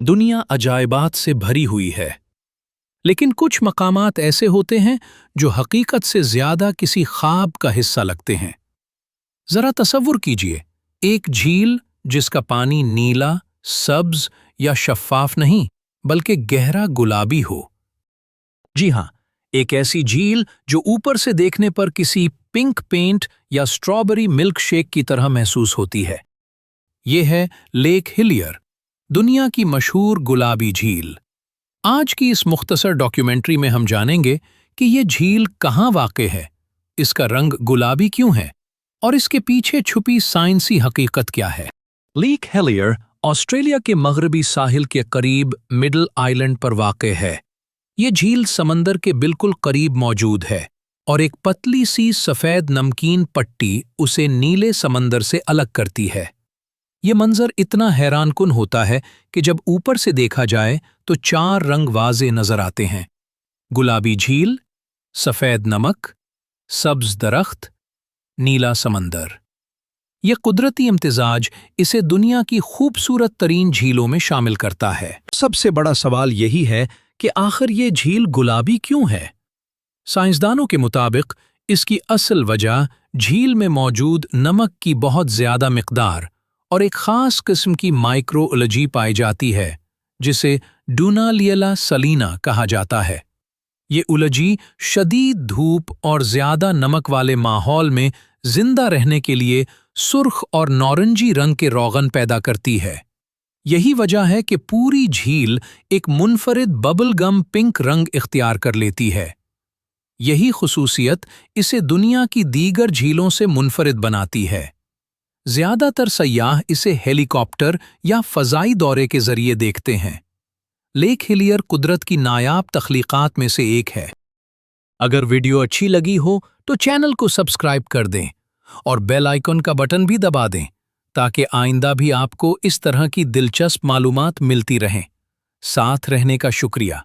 दुनिया अजायबात से भरी हुई है, लेकिन कुछ मकामात ऐसे होते हैं जो हकीकत से ज्यादा किसी ख्वाब का हिस्सा लगते हैं। जरा तसव्वुर कीजिए, एक झील जिसका पानी नीला, सब्ज या शफ्फाफ नहीं बल्कि गहरा गुलाबी हो। जी हाँ, एक ऐसी झील जो ऊपर से देखने पर किसी पिंक पेंट या स्ट्रॉबेरी मिल्क शेक की तरह महसूस होती है। ये है लेक हिलियर, दुनिया की मशहूर गुलाबी झील। आज की इस मुख्तसर डॉक्यूमेंट्री में हम जानेंगे कि ये झील कहाँ वाक़े है, इसका रंग गुलाबी क्यों है और इसके पीछे छुपी साइंसी हकीकत क्या है। लेक हेलियर ऑस्ट्रेलिया के मगरबी साहिल के करीब मिडल आइलैंड पर वाक़े है। ये झील समंदर के बिल्कुल करीब मौजूद है और एक पतली सी सफ़ेद नमकीन पट्टी उसे नीले समंदर से अलग करती है। ये मंजर इतना हैरानकुन होता है कि जब ऊपर से देखा जाए तो चार रंग वाज़े नजर आते हैं: गुलाबी झील, सफ़ेद नमक, सब्ज दरख्त, नीला समंदर। ये कुदरती इम्तिजाज इसे दुनिया की खूबसूरत तरीन झीलों में शामिल करता है। सबसे बड़ा सवाल यही है कि आखिर ये झील गुलाबी क्यों है। साइंसदानों के मुताबिक इसकी असल वजह झील में मौजूद नमक की बहुत ज़्यादा मिकदार और एक ख़ास किस्म की माइक्रोएल्गी पाई जाती है जिसे डुनालिएला सलीना कहा जाता है। ये उलजी शदीद धूप और ज़्यादा नमक वाले माहौल में जिंदा रहने के लिए सुर्ख और नारंगी रंग के रोगन पैदा करती है। यही वजह है कि पूरी झील एक मुनफरिद बबल गम पिंक रंग इख्तियार कर लेती है। यही खुसूसियत इसे दुनिया की दीगर झीलों से मुनफरिद बनाती है। ज़्यादातर सयाह इसे हेलीकॉप्टर या फ़ज़ाई दौरे के ज़रिए देखते हैं। लेक हिलियर कुदरत की नायाब तख्लीक़ात में से एक है। अगर वीडियो अच्छी लगी हो तो चैनल को सब्सक्राइब कर दें और बेल आइकन का बटन भी दबा दें ताकि आइंदा भी आपको इस तरह की दिलचस्प मालूमात मिलती रहें। साथ रहने का शुक्रिया।